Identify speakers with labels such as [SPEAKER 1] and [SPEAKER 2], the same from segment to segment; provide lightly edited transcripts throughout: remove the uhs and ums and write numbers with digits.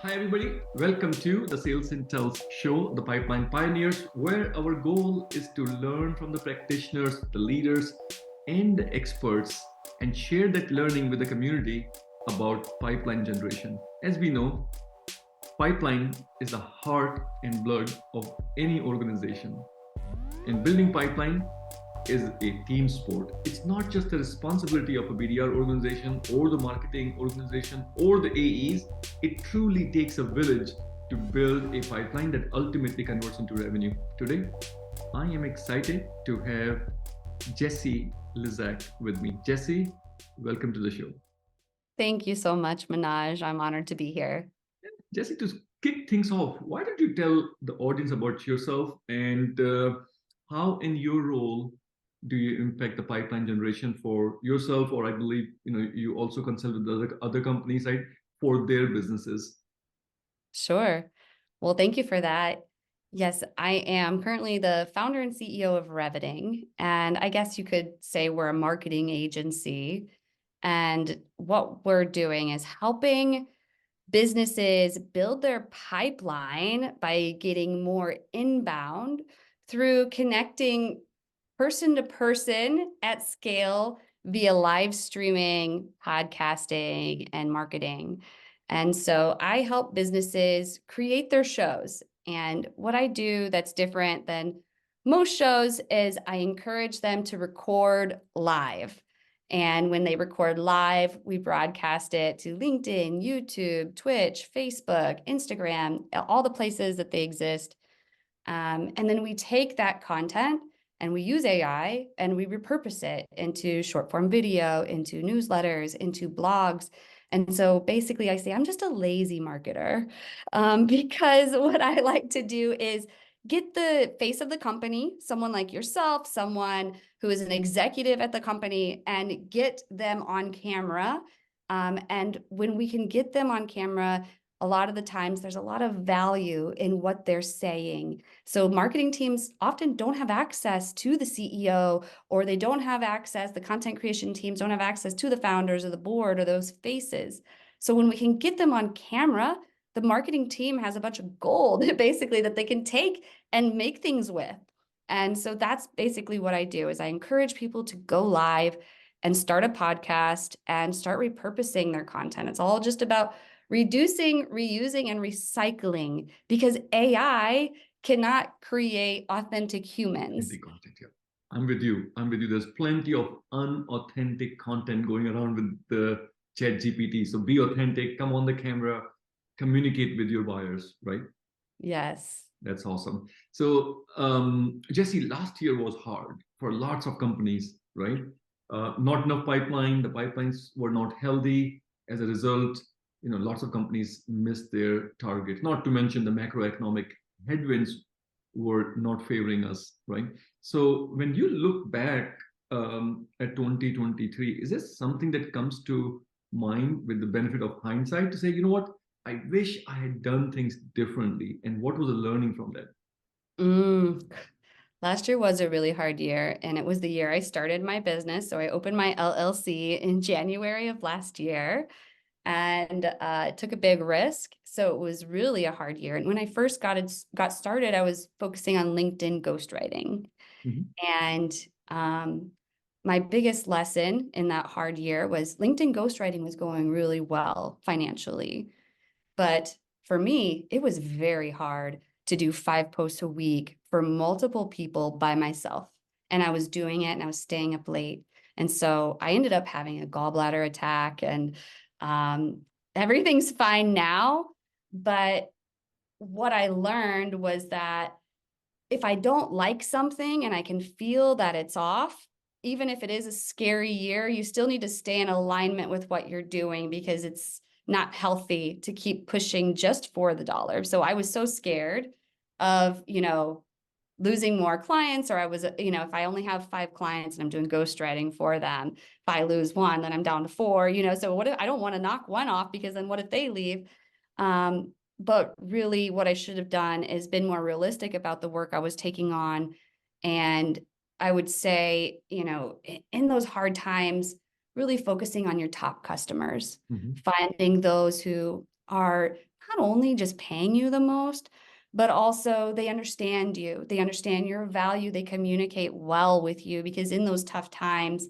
[SPEAKER 1] Hi, everybody. Welcome to the SalesIntel show, The Pipeline Pioneers, where our goal is to learn from the practitioners, the leaders, and the experts and share that learning with the community about pipeline generation. As we know, pipeline is the heart and blood of any organization. And building pipeline is a team sport. It's not just the responsibility of a BDR organization or the marketing organization or the AEs. It truly takes a village to build a pipeline that ultimately converts into revenue. Today, I am excited to have Jessie Lizak with me. Jessie, welcome to the show.
[SPEAKER 2] Thank you so much, Manoj. I'm honored to be here.
[SPEAKER 1] Jessie, to kick things off, why don't you tell the audience about yourself and how, in your role, do you impact the pipeline generation for yourself, or I believe you also consult with other companies, right, for their businesses?
[SPEAKER 2] Sure. Well, thank you for that. Yes, I am currently the founder and CEO of Reveting, and I guess you could say we're a marketing agency. And what we're doing is helping businesses build their pipeline by getting more inbound through connecting person to person at scale via live streaming, podcasting, and marketing. And so I help businesses create their shows. And what I do that's different than most shows is I encourage them to record live. And when they record live, we broadcast it to LinkedIn, YouTube, Twitch, Facebook, Instagram, all the places that they exist. And then we take that content and we use AI and we repurpose it into short form video, into newsletters, into blogs. And so basically I say, I'm just a lazy marketer because what I like to do is get the face of the company, someone like yourself, someone who is an executive at the company, and get them on camera. And when we can get them on camera, a lot of the times there's a lot of value in what they're saying. So marketing teams often don't have access to the CEO, or they don't have access, the content creation teams don't have access to the founders or the board or those faces. So when we can get them on camera, the marketing team has a bunch of gold basically that they can take and make things with. And so that's basically what I do is I encourage people to go live and start a podcast and start repurposing their content. It's all just about reducing, reusing, and recycling, because AI cannot create authentic humans.
[SPEAKER 1] Content, yeah. I'm with you. There's plenty of unauthentic content going around with the chat GPT. So be authentic, come on the camera, communicate with your buyers, right?
[SPEAKER 2] Yes.
[SPEAKER 1] That's awesome. So, Jesse, last year was hard for lots of companies, right? Not enough pipeline. The pipelines were not healthy. As a result, lots of companies missed their target. Not to mention the macroeconomic headwinds were not favoring us, right? So, when you look back at 2023, is this something that comes to mind with the benefit of hindsight to say, you know what? I wish I had done things differently. And what was the learning from that?
[SPEAKER 2] Last year was a really hard year, and it was the year I started my business. So I opened my LLC in January of last year and took a big risk. So it was really a hard year. And when I first got started, I was focusing on LinkedIn ghostwriting. And my biggest lesson in that hard year was LinkedIn ghostwriting was going really well financially. But for me, it was very hard to do 5 posts a week for multiple people by myself. And I was doing it and I was staying up late. And so I ended up having a gallbladder attack, and everything's fine now. But what I learned was that if I don't like something and I can feel that it's off, even if it is a scary year, you still need to stay in alignment with what you're doing, because it's not healthy to keep pushing just for the dollar. So I was so scared of, losing more clients, or I was, if I only have 5 clients and I'm doing ghostwriting for them, if I lose one, then I'm down to 4, so what if I don't want to knock one off, because then what if they leave? But really what I should have done is been more realistic about the work I was taking on. And I would say, in those hard times, really focusing on your top customers, finding those who are not only just paying you the most, but also they understand you. They understand your value. They communicate well with you because in those tough times,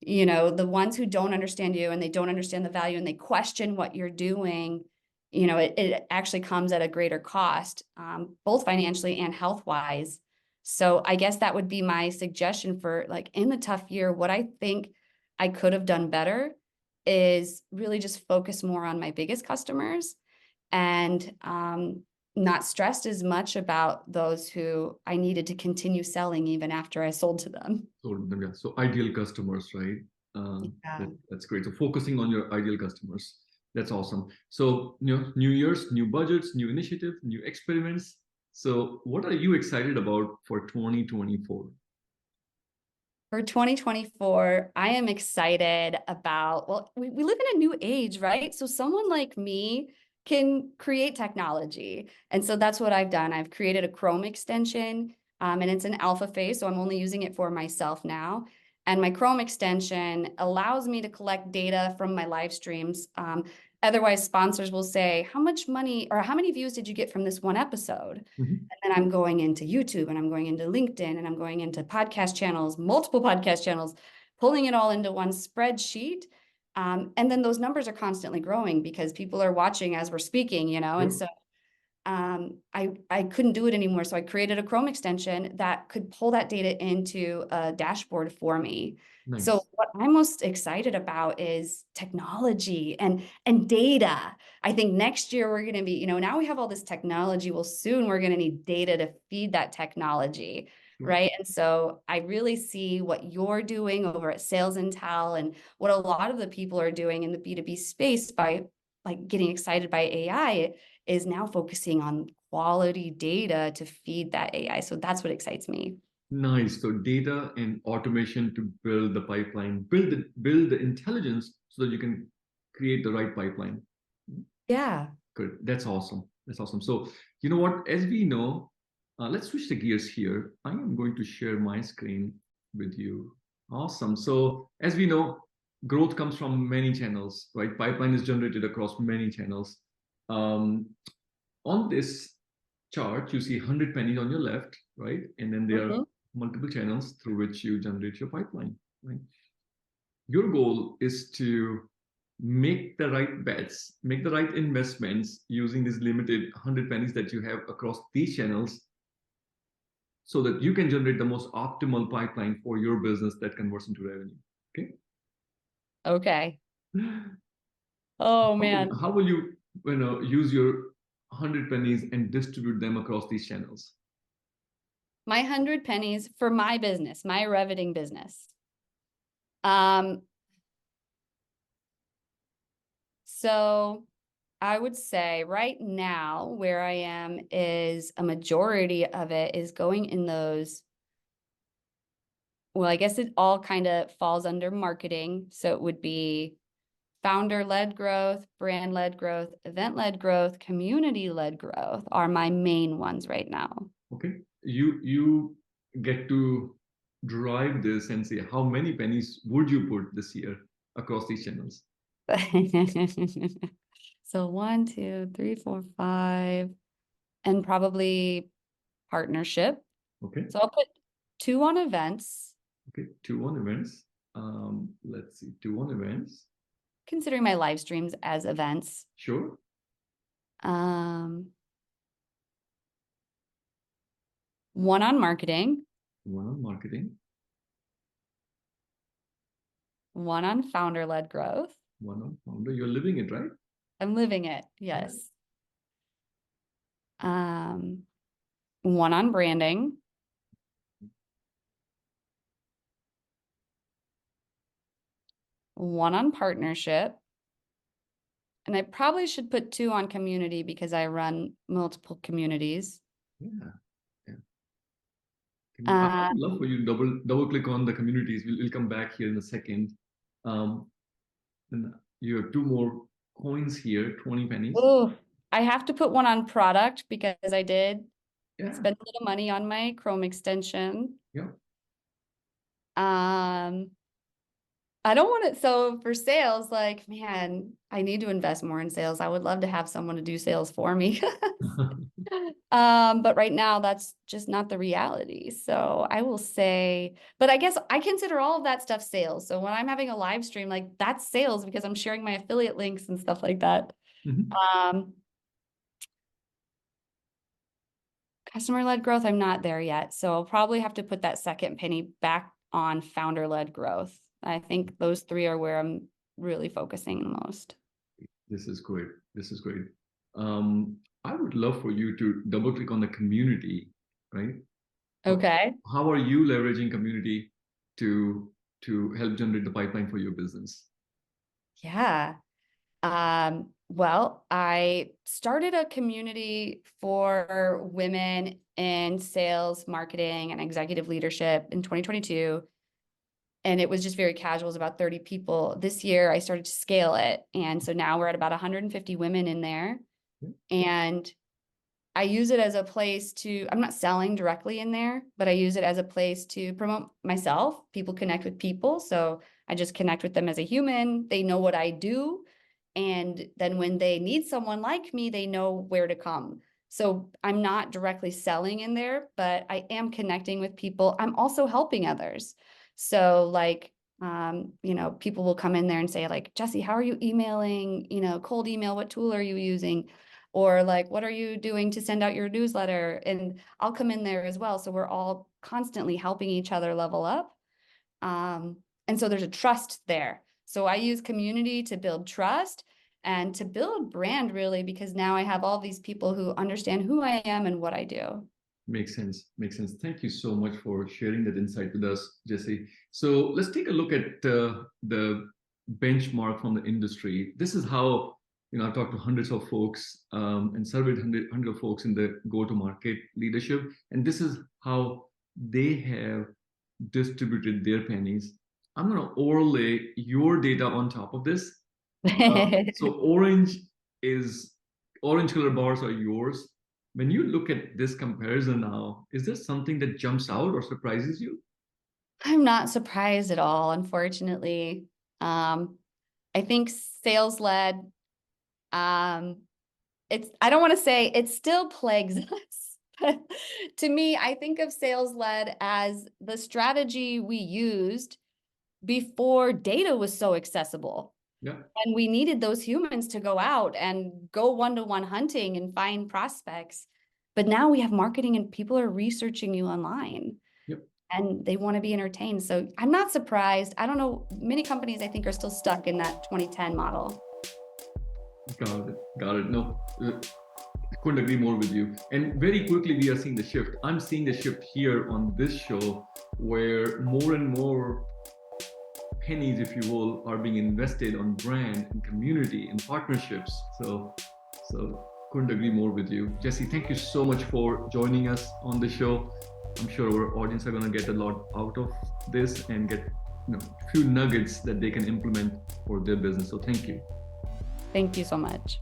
[SPEAKER 2] the ones who don't understand you and they don't understand the value and they question what you're doing, it actually comes at a greater cost, both financially and health wise. So I guess that would be my suggestion for like in the tough year, what I think I could have done better is really just focus more on my biggest customers and not stressed as much about those who I needed to continue selling even after I sold to them.
[SPEAKER 1] Yeah. So ideal customers, right?
[SPEAKER 2] Yeah.
[SPEAKER 1] That's great. So focusing on your ideal customers. That's awesome. So, new years, new budgets, new initiative, new experiments. So what are you excited about for 2024?
[SPEAKER 2] For 2024, I am excited about, well, we live in a new age, right? So someone like me can create technology. And so that's what I've done. I've created a Chrome extension, and it's an alpha phase, so I'm only using it for myself now. And my Chrome extension allows me to collect data from my live streams. Otherwise, sponsors will say, how much money or how many views did you get from this one episode?
[SPEAKER 1] Mhm.
[SPEAKER 2] And then I'm going into YouTube and I'm going into LinkedIn and I'm going into podcast channels, multiple podcast channels, pulling it all into one spreadsheet. And then those numbers are constantly growing because people are watching as we're speaking, and
[SPEAKER 1] Sure.
[SPEAKER 2] so I couldn't do it anymore. So I created a Chrome extension that could pull that data into a dashboard for me. So
[SPEAKER 1] Nice.
[SPEAKER 2] what I'm most excited about is technology and data. I think next year we're going to be, now we have all this technology. Well, soon we're going to need data to feed that technology,
[SPEAKER 1] Sure.
[SPEAKER 2] right? And so I really see what you're doing over at SalesIntel and what a lot of the people are doing in the B2B space by like getting excited by AI is now focusing on quality data to feed that AI. So that's what excites me.
[SPEAKER 1] Nice. So data and automation to build the pipeline, build the intelligence so that you can create the right pipeline.
[SPEAKER 2] Yeah.
[SPEAKER 1] Good. That's awesome. That's awesome. So, you know what? As we know, let's switch the gears here. I am going to share my screen with you. Awesome. So, as we know, growth comes from many channels, right? Pipeline is generated across many channels. Um, on this chart, you see 100 pennies on your left, right? And then there are
[SPEAKER 2] Mhm.
[SPEAKER 1] multiple channels through which you generate your pipeline, right? Your goal is to make the right bets, make the right investments using these limited 100 pennies that you have across these channels so that you can generate the most optimal pipeline for your business that converts into revenue. Okay.
[SPEAKER 2] Okay. Oh man.
[SPEAKER 1] How will you use your 100 pennies and distribute them across these channels?
[SPEAKER 2] My 100 pennies for my business, my Reveting business. Um, so I would say right now where I am is a majority of it is going in those. Well, I guess it all kind of falls under marketing. So it would be founder-led growth, brand-led growth, event-led growth, community-led growth are my main ones right now.
[SPEAKER 1] Okay. You get to drive this and say how many pennies would you put this year across these channels?
[SPEAKER 2] So 1, 2, 3, 4, 5, and probably partnership.
[SPEAKER 1] Okay.
[SPEAKER 2] So I'll put 2 on events,
[SPEAKER 1] Okay. Two on events. Let's see. Two on events.
[SPEAKER 2] considering my live streams as events.
[SPEAKER 1] Sure.
[SPEAKER 2] Um, 1 on marketing,
[SPEAKER 1] One on marketing.
[SPEAKER 2] 1 on founder-led growth.
[SPEAKER 1] One on founder. You're living it, right?
[SPEAKER 2] I'm living it,
[SPEAKER 1] Yeah.
[SPEAKER 2] yes. 1 on branding, 1 on partnership, and I probably should put 2 on community because I run multiple communities.
[SPEAKER 1] Yeah. Yeah. I
[SPEAKER 2] Uh,
[SPEAKER 1] would love for you to double click on the communities. We'll come back here in a second. Um, and you have two more coins here, 20 pennies.
[SPEAKER 2] oh, I have to put 1 on product because I did
[SPEAKER 1] Yeah.
[SPEAKER 2] spend a little money on my Chrome extension.
[SPEAKER 1] Yeah.
[SPEAKER 2] Um, I don't want it. So for sales, like, man, I need to invest more in sales. I would love to have someone to do sales for me. But right now that's just not the reality. So I will say, but I guess I consider all of that stuff sales. So when I'm having a live stream, like that's sales because I'm sharing my affiliate links and stuff like that.
[SPEAKER 1] Mhm.
[SPEAKER 2] Um, Customer-led growth, I'm not there yet. So I'll probably have to put that second penny back on founder-led growth. I think those three are where I'm really focusing the most.
[SPEAKER 1] This is great. This is great. Um, I would love for you to double click on the community, right? How,
[SPEAKER 2] Okay.
[SPEAKER 1] how are you leveraging community to help generate the pipeline for your business?
[SPEAKER 2] Yeah. Well, I started a community for women in sales, marketing, and executive leadership in 2022. And it was just very casual. It was about 30 people. This year, I started to scale it. And so now we're at about 150 women in there. And I use it as a place to, I'm not selling directly in there, but I use it as a place to promote myself. People connect with people. So I just connect with them as a human. They know what I do. And then when they need someone like me, they know where to come. So I'm not directly selling in there, but I am connecting with people. I'm also helping others. So like, people will come in there and say like, Jessie, how are you emailing, cold email? What tool are you using? Or like, what are you doing to send out your newsletter? And I'll come in there as well. So we're all constantly helping each other level up. And so there's a trust there. So I use community to build trust and to build brand really, because now I have all these people who understand who I am and what I do.
[SPEAKER 1] Makes sense. Makes sense. Thank you so much for sharing that insight with us, Jesse. So let's take a look at the benchmark from the industry. This is how, I've talked to hundreds of folks and surveyed hundred of folks in the go-to-market leadership, and this is how they have distributed their pennies. I'm going to overlay your data on top of this. So is orange color bars are yours. When you look at this comparison now, is there something that jumps out or surprises you?
[SPEAKER 2] I'm not surprised at all, unfortunately. I think sales led, I don't want to say it still plagues us. But to me, I think of sales led as the strategy we used before data was so accessible.
[SPEAKER 1] Yeah.
[SPEAKER 2] And we needed those humans to go out and go one-to-one hunting and find prospects. But now we have marketing and people are researching you online
[SPEAKER 1] Yep.
[SPEAKER 2] and they want to be entertained. So I'm not surprised. I don't know. Many companies, I think, are still stuck in that 2010 model.
[SPEAKER 1] Got it. Got it. No, couldn't agree more with you. And very quickly, we are seeing the shift. I'm seeing the shift here on this show where more and more pennies, if you will, are being invested on brand and community and partnerships. So couldn't agree more with you. Jesse, thank you so much for joining us on the show. I'm sure our audience are going to get a lot out of this and get a few nuggets that they can implement for their business. So thank you.
[SPEAKER 2] Thank you so much.